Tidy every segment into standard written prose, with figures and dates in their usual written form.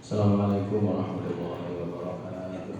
Assalamualaikum warahmatullahi wabarakatuh.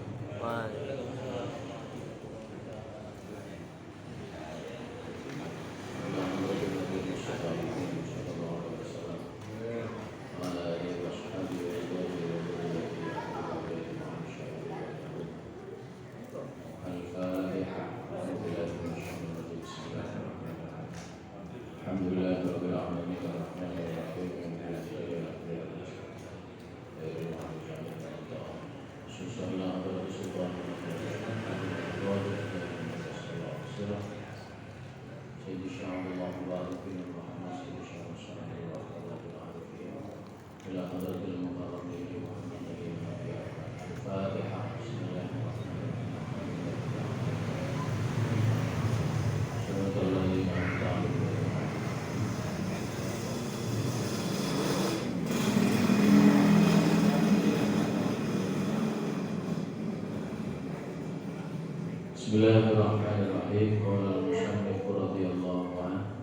Bismillahirrahmanirrahim. Qala al-musannif radhiyallahu anhu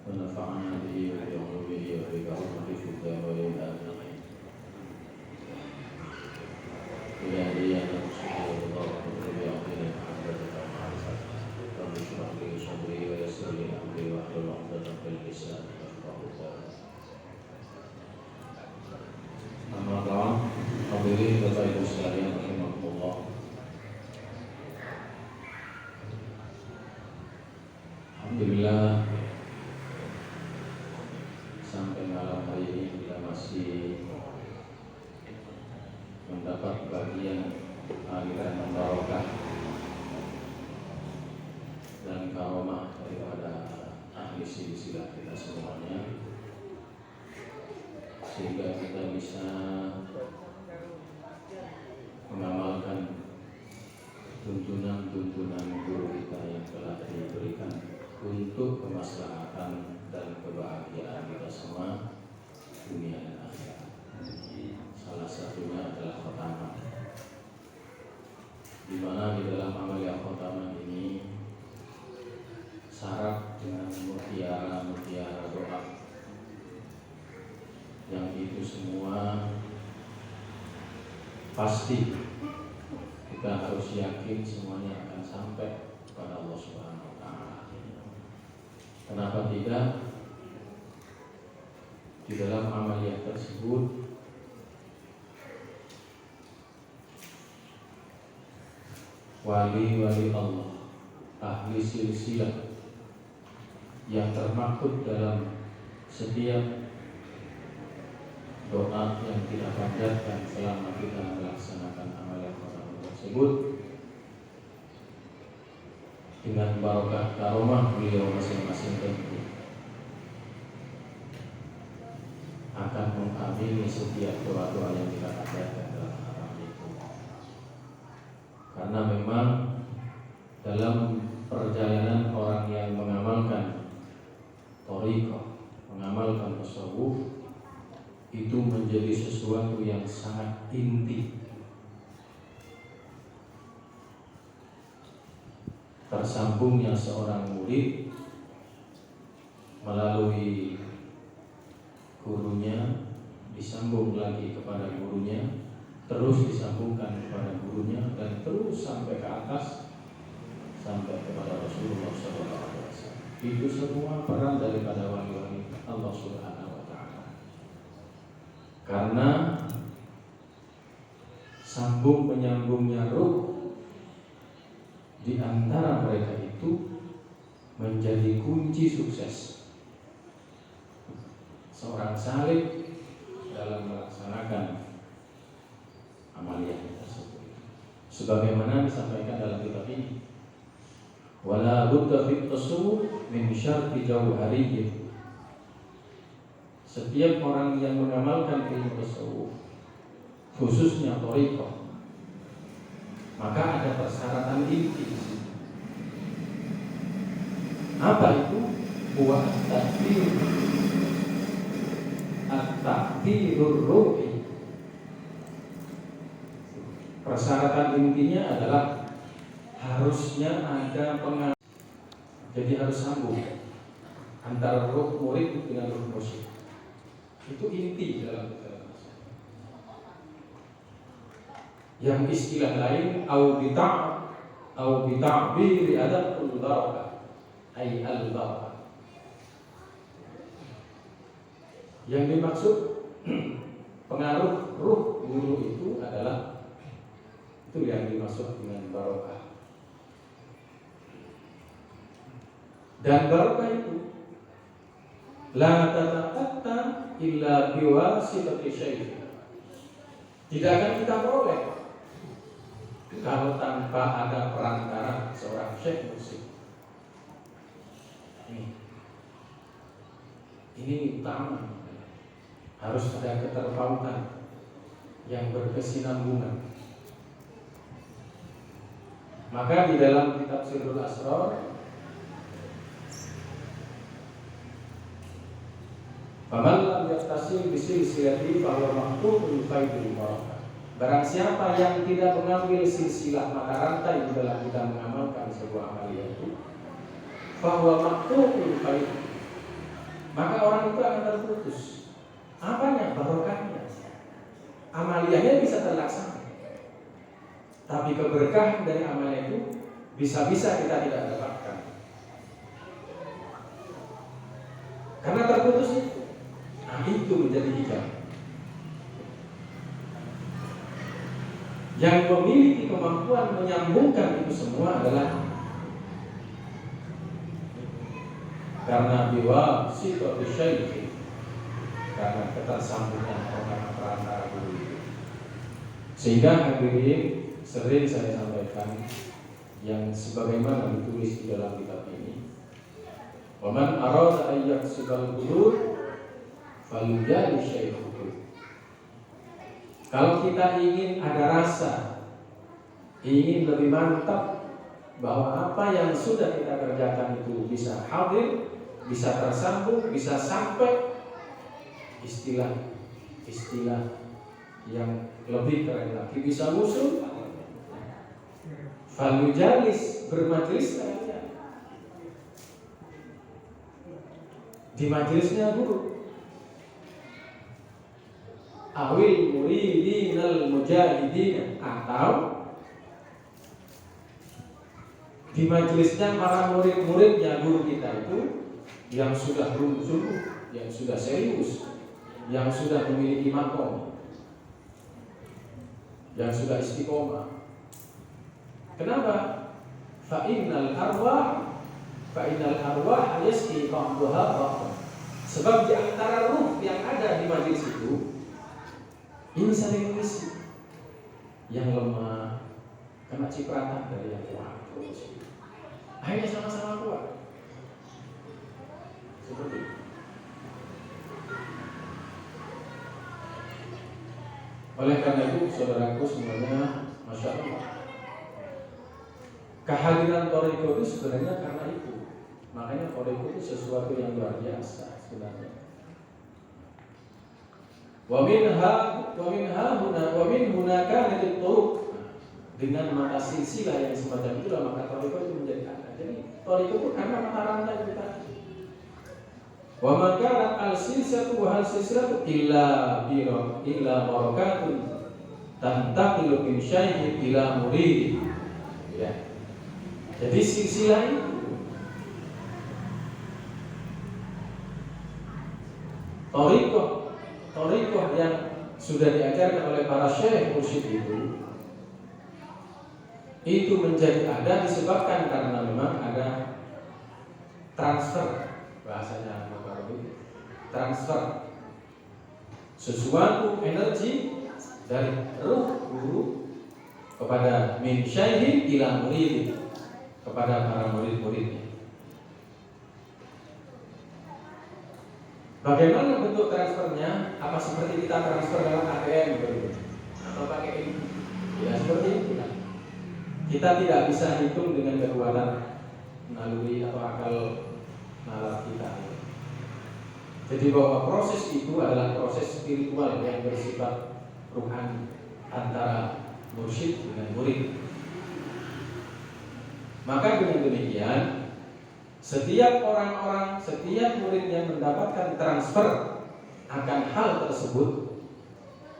wa nafa'ana bihi wa bi ulumihi wa bi barakatihi fid dharain amin. Ya dia sallallahu alaihi wa sallam. Rabbi shrah li sadri wa yassir li amri wa hlul 'uqdatam min lisani yafqahu qawli. Amma ba'd, hadirin Bapak Ibu sekalian rahimakumullah. Alhamdulillah, sampai malam hari ini kita masih mendapat bagian aliran barokah dan karomah daripada ahli silsilah kita semuanya, sehingga kita bisa mengamalkan tuntunan-tuntunan guru kita yang telah diberikan untuk kemaslahatan dan kebahagiaan kita semua dunia dan akhirat. Salah satunya adalah khotamah, di mana di dalam amalia khotamah ini syarat dengan mutiara doa yang itu semua pasti kita harus yakin semuanya akan sampai kepada Allah Subhanahu wa Ta'ala. Kenapa tidak? Di dalam amaliyah tersebut wali-wali Allah, ahli silsilah yang termaktub dalam setiap doa yang kita panjatkan selama kita melaksanakan amaliyah tersebut, dengan barokah karomah beliau masing-masing tentu akan mengamini setiap doa-doa yang kita panjatkan dalam amal itu. Karena memang dalam perjalanan orang yang mengamalkan thariqah, mengamalkan tasawuf, itu menjadi sesuatu yang sangat inti. Tersambungnya seorang murid melalui gurunya, disambung lagi kepada gurunya, terus disambungkan kepada gurunya, dan terus sampai ke atas, sampai kepada Rasulullah SAW. Itu semua peran daripada wali-wali Allah Subhanahu wa Ta'ala. Karena sambung menyambungnya ruh di antara mereka itu menjadi kunci sukses seorang salik dalam melaksanakan amaliyah tersebut. Sebagaimana disampaikan dalam kitab ini, wala budda fit tasawuf min syarti jauhariyyin. Setiap orang yang mengamalkan ilmu tasawuf, khususnya thariqah, maka ada persyaratan inti. Apa itu? Buat at-takdirur ruhi. Persyaratan intinya adalah harusnya ada pengaruh. Jadi harus sambung antara ruh murid dengan ruh musyrik. Itu inti dalam Yang istilah lain au bita'biri adatul barakah, ay al barakah. Yang dimaksud pengaruh ruh guru itu adalah itu yang dimaksud dengan barokah. Dan barokah itu la tataqatta illa biwasitati syekh. Tidak akan kita peroleh kalau tanpa ada perantara seorang syekh musik. Ini utama. Harus ada keterpautan yang berkesinambungan. Maka di dalam kitab Sirrul Asrar, faman lam yattasil bisilsilati fahuwa maqtu'un faidul barakah. Barang siapa yang tidak mengambil silsilah mata rantai di dalam kita mengamalkan sebuah amalia itu, fahuwa maqtu'un faidul, maka orang itu akan terputus. Apanya? Barokahnya. Amalianya bisa terlaksana, tapi keberkahan dari amalia itu bisa-bisa kita tidak dapatkan karena terputus itu. Nah, itu menjadi hijab. Yang memiliki kemampuan menyambungkan itu semua adalah karena biwa sifat syekh, karena ketersambungan orang perantara guru itu. Sehingga hadirin sering saya sampaikan yang sebagaimana ditulis di dalam kitab ini, waman arada ayyak sibal guru falyujali syekhuhu. Kalau kita ingin ada rasa, ingin lebih mantap bahwa apa yang sudah kita kerjakan itu bisa hadir, bisa tersambung, bisa sampai, istilah yang lebih keren lagi bisa musuh, falujalis, bermajlis saja di majlisnya guru, awil muridinal mujahidin, atau di majlisnya para murid-muridnya guru kita itu yang sudah sungguh, yang sudah serius, yang sudah memiliki makom, yang sudah istiqomah. Kenapa? Fa'innal arwah yasqi ba'daha ba'd. Sebab di antara ruh yang ada di majelis itu ini saling mengisi. Yang lemah kena cipratan dari yang kuat. Akhirnya sama-sama kuat. Seperti itu. Oleh karena itu, saudaraku semuanya, masya Allah, kehadiran thariqah itu sebenarnya karena itu. Makanya thariqah itu sesuatu yang luar biasa sebenarnya. Wa min hunaka turuq. Dengan mata silsilah yang semacam itulah maka thariqah itu menjadi ada. Jadi thariqah itu karena mata rantai kita. Wa maka al-silsilatu wa al-silsilatu illa barakatun tantaqilu min syai'in ila murid. Ya. Jadi silsilah itu thariqah yang sudah diajarkan oleh para syekh mursyid itu menjadi ada disebabkan karena memang ada transfer, bahasanya transfer sesuatu energi dari ruh guru kepada min syaihin ila murid, kepada para murid-muridnya. Bagaimana bentuk transfernya? Apa seperti kita transfer dalam ATM atau pakai ini? Ya seperti itu. Kita tidak bisa hitung dengan kekuatan naluri atau akal nalar kita. Jadi bahwa proses itu adalah proses spiritual yang bersifat ruhani antara mursyid dengan murid. Maka dengan demikian, setiap murid yang mendapatkan transfer akan hal tersebut,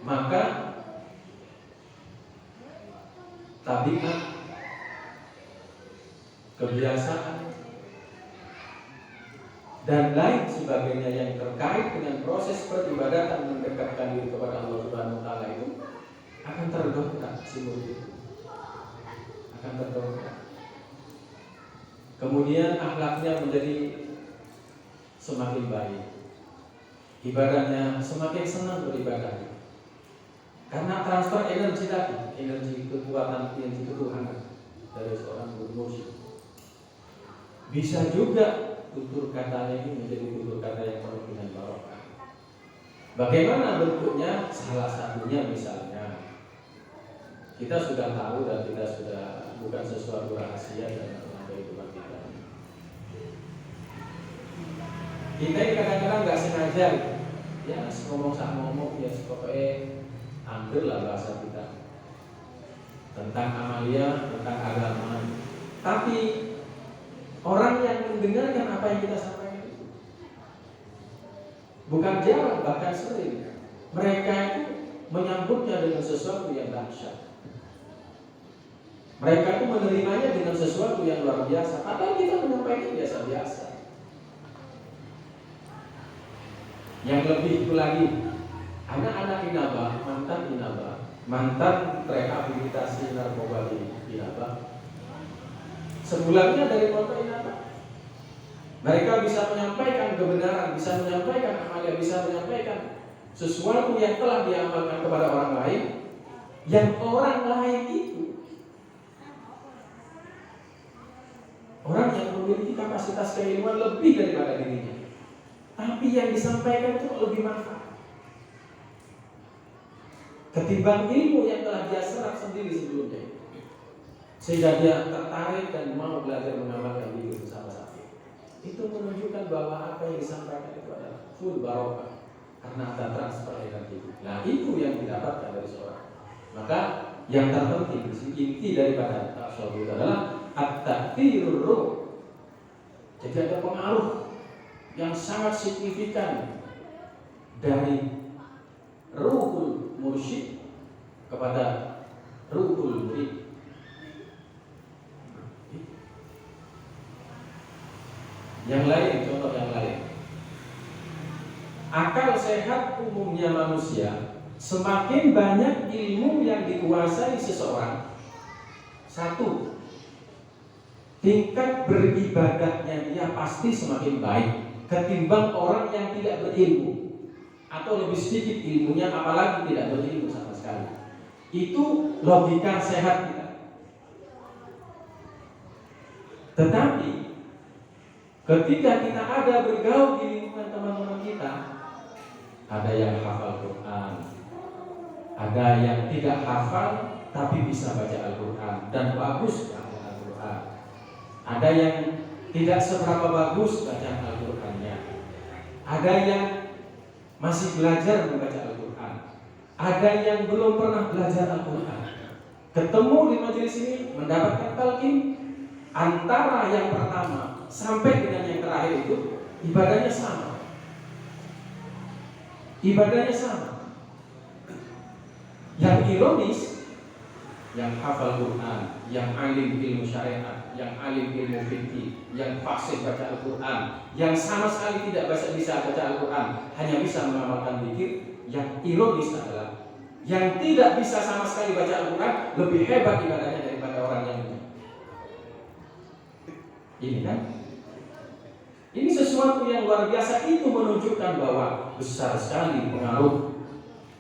maka tabiat, kebiasaan, dan lain sebagainya yang terkait dengan proses peribadatan mendekatkan diri kepada Allah Subhanahu wa taala itu akan terdongkrak, si murid itu akan terdongkrak. Kemudian akhlaknya menjadi semakin baik, ibadahnya semakin senang beribadah karena transfer energi tadi, energi kekuatan, energi ketuhanan dari seorang guru mursyid. Bisa juga tutur katanya ini menjadi tutur kata yang penuh dengan barokah. Bagaimana bentuknya? Salah satunya misalnya kita sudah tahu dan kita sudah bukan sesuatu rahasia dalam kehidupan kita. Kita ini kadang-kadang nggak sengaja, ya ngomong ya pokoknya ambil lah bahasa kita tentang amalia, tentang agama. Tapi orang yang mendengarkan apa yang kita sampaikan itu bukan jarang, bahkan sering mereka itu menyambutnya dengan sesuatu yang dahsyat. Mereka itu menerimanya dengan sesuatu yang luar biasa. Padahal kita menyampaikan biasa-biasa. Yang lebih itu lagi, anak-anak Inaba, mantan rehabilitasi narkoba di Inaba, sebulannya dari kota Inaba, mereka bisa menyampaikan kebenaran, bisa menyampaikan amalia, bisa menyampaikan sesuatu yang telah diamalkan kepada orang lain, yang orang lain itu orang yang memiliki kapasitas keilmuan lebih daripada dirinya, tapi yang disampaikan itu lebih manfaat ketimbang ilmu yang telah dia serap sendiri sebelumnya, sehingga dia tertarik dan mau belajar mengamalkan diri bersama-sama. Itu menunjukkan bahwa apa yang disampaikan itu adalah full barokah karena ada transfer energi. Nah, itu yang didapatkan dari seorang. Maka yang terpenting inti daripada tasawuf itu adalah at-ta'thirur ruh. Jadi ada pengaruh yang sangat signifikan dari ruhul mursyid kepada ruhul murid. Yang lain, contoh yang lain, akal sehat umumnya manusia, semakin banyak ilmu yang dikuasai seseorang, satu, tingkat beribadahnya dia pasti semakin baik ketimbang orang yang tidak berilmu atau lebih sedikit ilmunya, apalagi tidak berilmu sama sekali. Itu logika sehat kita. Tetapi ketika kita ada bergaul di lingkungan teman-teman kita, ada yang hafal Quran, ada yang tidak hafal tapi bisa baca Al-Quran dan bagus baca Al-Quran, ada yang tidak seberapa bagus baca Al-Qurannya, ada yang masih belajar membaca Al-Quran, ada yang belum pernah belajar Al-Quran. Ketemu di majelis ini mendapatkan talqin, antara yang pertama sampai dengan yang terakhir itu ibadahnya sama. Ibadahnya sama. Yang ironis, yang hafal Quran, yang alim ilmu syariat, yang alim ilmu fikih, yang fasih baca Al-Quran, yang sama sekali tidak bisa baca Al-Quran, hanya bisa mengamalkan zikir. Yang ironis adalah yang tidak bisa sama sekali baca Al-Quran lebih hebat ibadahnya daripada orang yang ini. Ini kan? Ini sesuatu yang luar biasa. Itu menunjukkan bahwa besar sekali pengaruh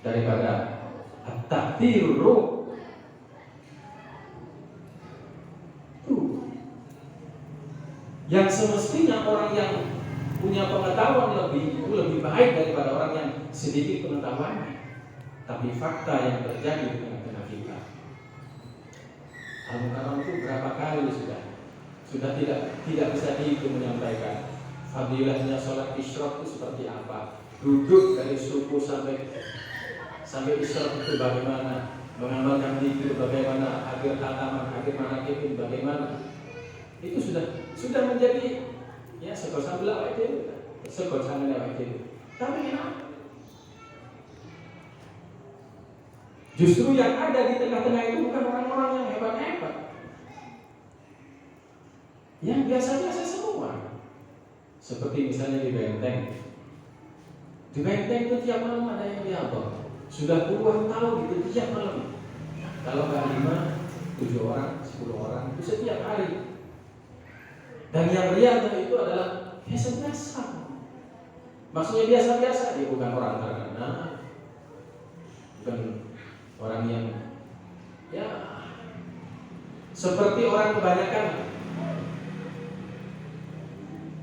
daripada at-ta'thirur ruh. Yang semestinya orang yang punya pengetahuan lebih itu lebih baik daripada orang yang sedikit pengetahuannya. Tapi fakta yang terjadi di tengah-tengah kita, Al-Mukarram itu berapa kali sudah tidak bisa dihitung menyampaikan fadilahnya sholat isyraq itu seperti apa, duduk dari subuh sampai isyraq itu bagaimana, mengamalkan zikir bagaimana, akhir khataman, akhir manaqib bagaimana. Itu sudah menjadi ya sekosan belakang itu, sekosan belakang itu. Tapi kenapa? Justru yang ada di tengah-tengah itu bukan orang-orang yang hebat-hebat, yang biasa-biasa semua. Seperti misalnya di Benteng. Di Benteng itu tiap malam ada yang diabang. Sudah puluhan tahun itu tiap malam. Kalau nggak 5, 7 orang, 10 orang itu setiap hari. Dan yang riada itu adalah biasa-biasa. Maksudnya biasa-biasa, dia bukan orang terkenal, bukan orang yang ya seperti orang kebanyakan.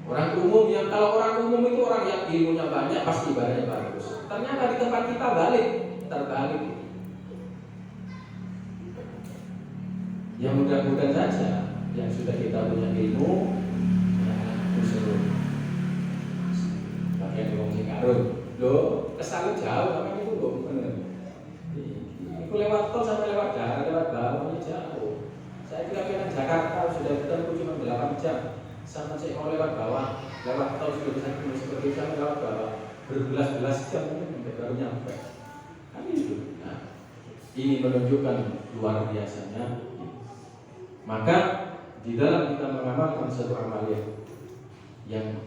Orang umum yang kalau orang umum itu orang yang ilmunya banyak pasti ibadahnya bagus. Ternyata di tempat kita terbalik. Ya mudah-mudahan saja yang sudah kita punya ilmu, ya disuruh pakai wong sing karun. Loh, kesan jauh apa itu kok bener. Iku lewat tol sampai lewat darat, lewat bawahnya jauh. Saya kira ke Jakarta sudah ditempuh cuma 8 jam. Sama saya mau lewat bawah, lewat tol sudah bisa seperti saya lewat bawah berbelas-belas jam sampai baru nyampe. Kan itu. Nah, ini menunjukkan luar biasanya. Maka di dalam kita mengamalkan satu amalan yang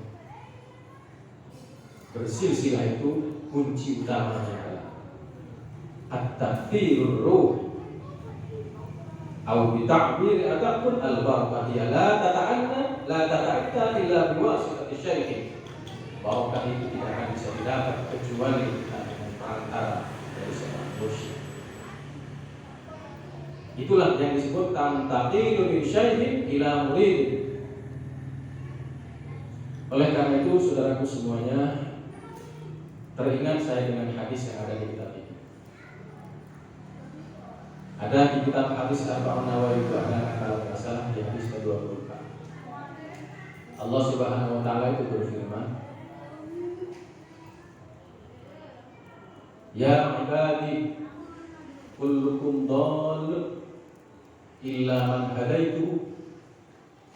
bersilsilah itu kunci utamanya adalah at-takfirur ruh atau bita'bir ataupun al-barakah ya la tata'atta illa biwasitati syariki. Barakah itu tidak akan bisa didapat kecuali dengan perantara dari seorang musyrik. Itulah yang disebut tamtaqilu min syai'in ila murid. Oleh karena itu saudaraku semuanya, teringat saya dengan hadis yang ada di kitab ini. Ada di kitab hadis Arba'un Nawawi itu ada kalau tidak salah di hadis ke-24. Allah Subhanahu wa taala itu berfirman, "Ya ibadi, kullukum dhall illa man hadaitu."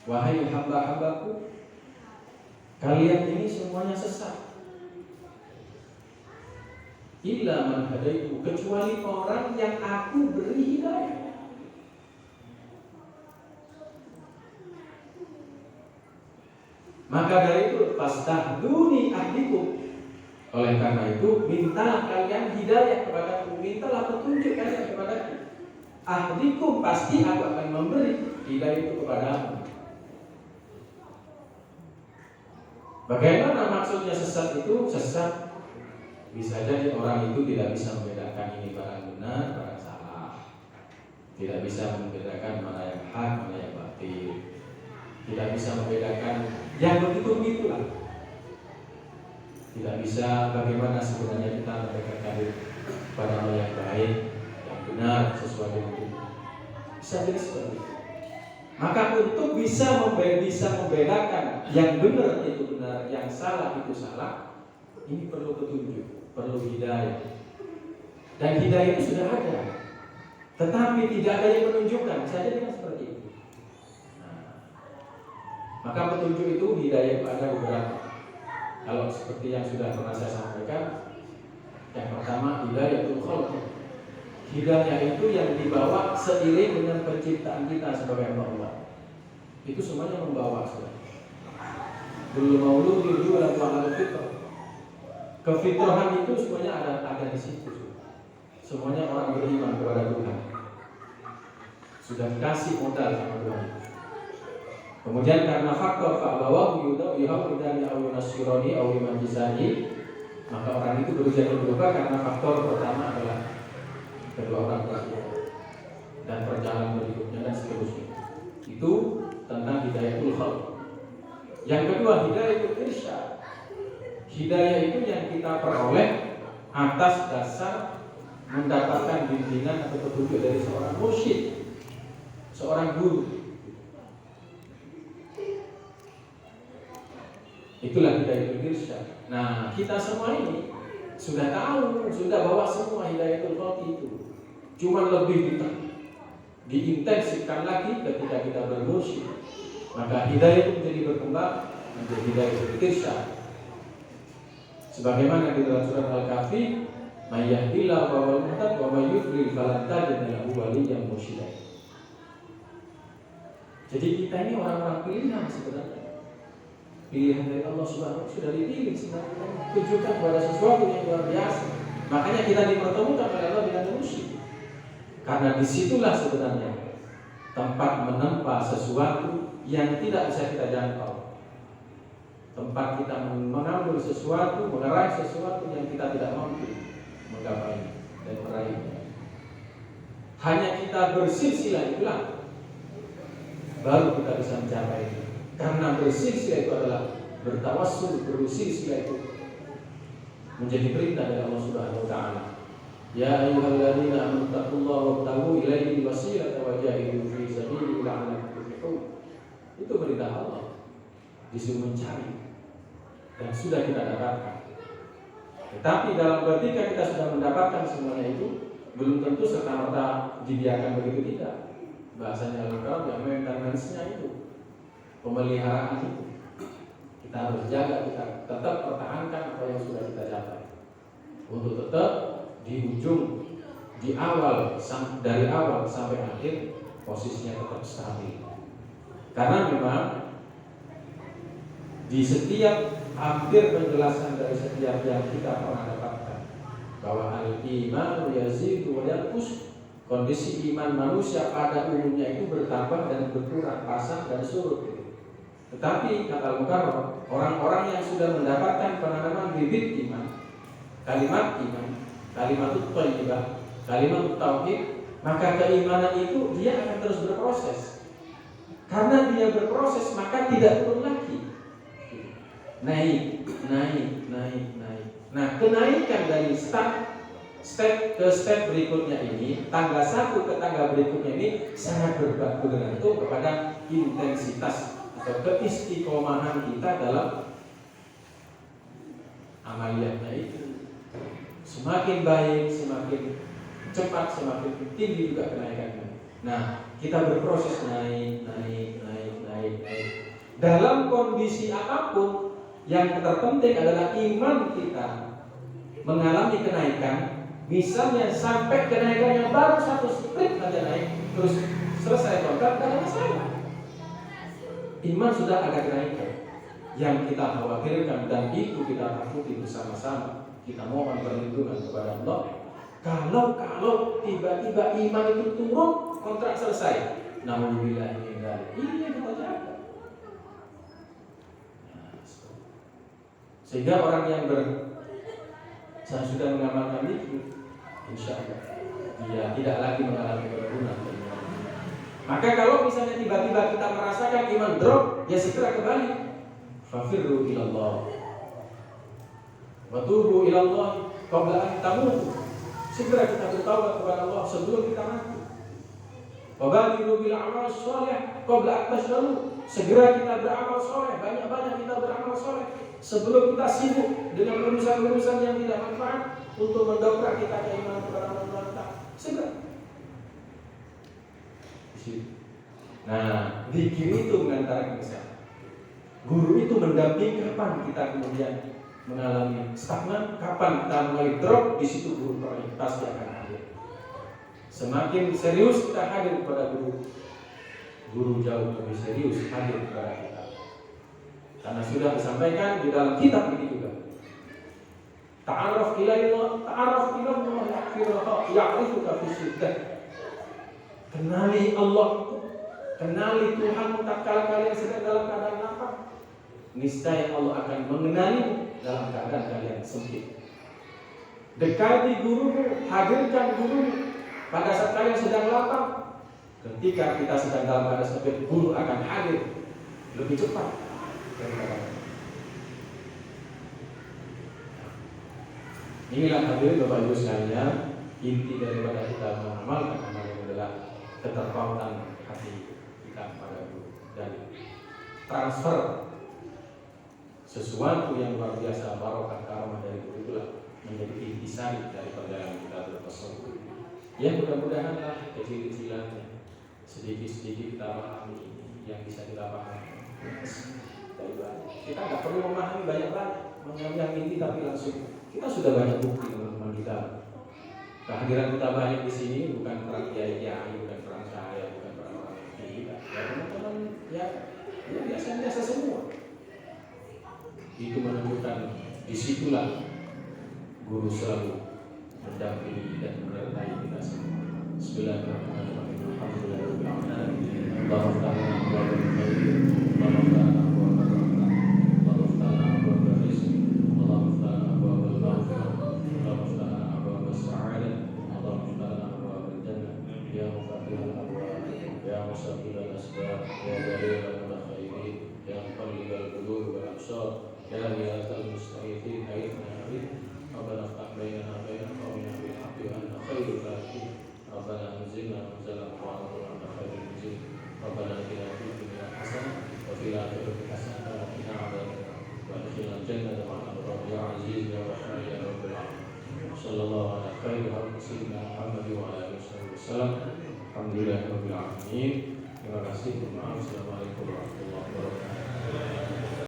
Wahai hamba-hambaku, kalian ini semuanya sesat. Illa man hadaitu, kecuali orang yang aku beri hidayah. Maka dari itu fastahduni ahdikum. Oleh karena itu mintalah kalian hidayah kepadaku, mintalah petunjuk kalian kepadaku. Ahdikum, pasti aku akan memberi hidayah itu kepadamu. Bagaimana maksudnya sesat itu? Sesat bisa jadi orang itu tidak bisa membedakan ini barang benar, barang salah. Tidak bisa membedakan mana yang hak, mana yang batil. Tidak bisa membedakan yang begitu-begitulah. Tidak bisa bagaimana sebenarnya kita mendekatkan pada hal yang baik, yang benar, sesuai dengan itu. Bisa jadi seperti itu. Maka untuk bisa membedakan yang benar itu benar, yang salah itu salah, ini perlu petunjuk, perlu hidayah. Dan hidayah itu sudah ada, tetapi tidak ada yang menunjukkan. Saya jadi seperti itu. Maka petunjuk itu hidayah itu ada beberapa. Kalau seperti yang sudah pernah saya sampaikan, yang pertama hidayatul khalq. Hidayah itu yang dibawa seiring dengan penciptaan kita sebagai Allah. Itu semuanya membawa sudah. Kullu mauludin yuladu 'alal fitrah. Kefitrahan itu semuanya ada di situ. Semuanya orang beriman kepada Tuhan. Sudah dikasih modal sama Tuhan. Kemudian karena faktor fa'bawahu yuhawidani aw yunasirani aw yumajisani, maka orang itu berusaha berubah karena faktor pertama adalah kedua orang tua dan perjalanan berikutnya dan seterusnya. Itu tentang hidayatul khalq. Yang kedua hidayatul irsyad. Hidayah itu yang kita peroleh atas dasar mendapatkan bimbingan atau petunjuk dari seorang mursyid, seorang guru. Itulah hidayatul irsyad. Nah, kita semua ini sudah tahu, sudah bawa semua hidayatul khalq itu. Cuma lebih diintensifkan lagi ketika kita bermursyid. Maka hidayah itu menjadi berkembang menjadi hidayatul irsyad. Sebagaimana di dalam surat Al-Kahfi, "May yahdillahu fa huwal muhtad wa may yudlil falan tajid lahu waliyyan mursyida. Jadi kita ini orang-orang pilihan sebenarnya. Pilihan dari Allah Subhanahu wa taala, sudah dipilih sebenarnya. Tujukan kepada sesuatu yang luar biasa. Makanya kita dipertemukan oleh Allah dengan manusia. Karena disitulah sebenarnya tempat menempa sesuatu yang tidak bisa kita jangkau. Tempat kita mengambil sesuatu, meraih sesuatu yang kita tidak mampu menggapainya dan meraihnya. Hanya kita bersilsilah itulah baru kita bisa mencapainya. Karena bersilsilah itu adalah bertawassul, bersilsilah itu menjadi perintah dari Allah Subhanahu wa taala. Ya ayyuhalladzina amanu taqullaha wabtaghu ilaihi wasilata wa jahidu fi sabilihi la'allakum tuflihun. Itu perintah Allah. Disuruh mencari dan sudah kita dapatkan. Tetapi dalam ketika kita sudah mendapatkan semuanya itu, belum tentu serta-merta dibiarkan begitu, tidak. Bahasanya Al-Quran yang maintenance-nya itu, pemeliharaan itu. Kita harus jaga, kita tetap pertahankan apa yang sudah kita capai. Untuk tetap di ujung, di awal, dari awal sampai akhir posisinya tetap stabil. Karena memang di setiap hampir penjelasan dari setiap yang kita pernah dapatkan bahwa al-iman yazidu wa yanqus, kondisi iman manusia pada umumnya itu bertambah dan berkurang, pasang dan surut. Tetapi kata Al-Mukarram, orang-orang yang sudah mendapatkan penanaman bibit iman, kalimat iman, kalimat thayyibah, kalimat tauhid, maka keimanan itu dia akan terus berproses. Karena dia berproses maka tidak turun lagi. Naik. Nah, kenaikan dari step ke step berikutnya ini, tangga satu ke tangga berikutnya ini sangat bergantung kepada intensitas atau keistiqomahan kita dalam amaliyatnya itu. Semakin baik, semakin cepat, semakin tinggi juga kenaikannya. Nah, kita berproses naik. Dalam kondisi apapun, yang terpenting adalah iman kita mengalami kenaikan. Misalnya sampai kenaikannya baru satu split saja naik, terus selesai kontrak, tidak ada masalah. Iman sudah ada kenaikan. Yang kita khawatirkan dan itu kita takuti bersama-sama, kita mohon perlindungan kepada Allah. Kalau tiba-tiba iman itu turun, kontrak selesai. Naudzubillah min dzalik. Ini yang kita jaga. Sehingga orang yang saya sudah mengamalkan itu, insya Allah dia tidak lagi mengalami penurunan. Maka kalau misalnya tiba-tiba kita merasakan iman drop, ya segera kembali. Fafirru ilallah, watubu ilallah qabla an tamutu. Segera kita bertaubat kepada Allah sebelum kita mati. Wabadilu bil amal sholih qabla an tashrabu. Segera kita beramal soleh, banyak-banyak kita beramal soleh sebelum kita sibuk dengan urusan-urusan yang tidak manfaat untuk mendongkrak kita keimanan kepada Allah. Segera. Nah, zikir itu mengantarkan ke sana. Guru itu mendampingi kapan kita kemudian mengalami stagnan, kapan kita mulai drop, di situ guru pasti akan hadir. Semakin serius kita hadir kepada guru jauh lebih serius hadir kepada kita. Karena sudah disampaikan di dalam kitab ini juga. Ta'aruf ilallah, ya'rifuka fi syiddah. Kenali Allah itu, kenali Tuhan tatkala kalian sedang dalam keadaan lapar. Niscaya Allah akan mengenali dalam keadaan kalian sempit. Dekati gurumu, hadirkan gurumu pada saat kalian sedang lapar. Ketika kita sedang dalam keadaan sempit, guru akan hadir lebih cepat. Inilah hadirin Bapak Ibu sekalian, inti daripada kita mengamalkan amal ini adalah keterpautan hati kita kepada Guru dan transfer sesuatu yang luar biasa barokah karomah dari Guru itulah menjadi intisari dari perjalanan kita bertasawuf. Ya mudah-mudahan lah kecil-kecilannya sedikit-sedikit kita pahami yang bisa kita pahami. Kita nggak perlu memahami banyak-banyak, mengambil inti tapi langsung kita sudah banyak bukti teman-teman kita Kehadiran kita banyak di sini bukan perang kiai-kiai, bukan perang saya, bukan perang orang tidak. Ya teman-teman ya biasa-biasa semua. Itu menunjukkan disitulah guru selalu mendampingi dan menyertai kita semua. Bismillahirrahmanirrahim. Alhamdulillahirabbil alamin. Allahumma ta'ala abwaabal khair, Allahumma ta'ala abwaabal rahmah, Allahumma ta'ala abwaabal rizq, Allahumma ta'ala abwaabal maghfirah, Allahumma ta'ala abwaabal sa'adah, Allahumma ta'ala abwaabal jannah. Ya mufatihal abwaab, ya musahhilal asbab, ya dhalilal mutakhairin, ya muqallibal qulub wal absar, ya hiyatal musta'idin, aidna aid. Rabbana ftah bainana baina qaumina bil haqqi wa anta khairul fatihin. Rabbana anzilna munzalan mubarakun wa anta khairul munzilin. Rabbana atina fid dunya hasanah wa fil akhirati hasanah wa qina adzabannar. Wa adkhilna jannata ma'al abrar ya aziz ya rahman ya rabbal alamin. Sallallahu ala khairi khalqi sayyidina Muhammad wa ala alihi wasallam. Alhamdulillahirabbil alamin. Terima kasih. Assalamualaikum warahmatullahi wabarakatuh.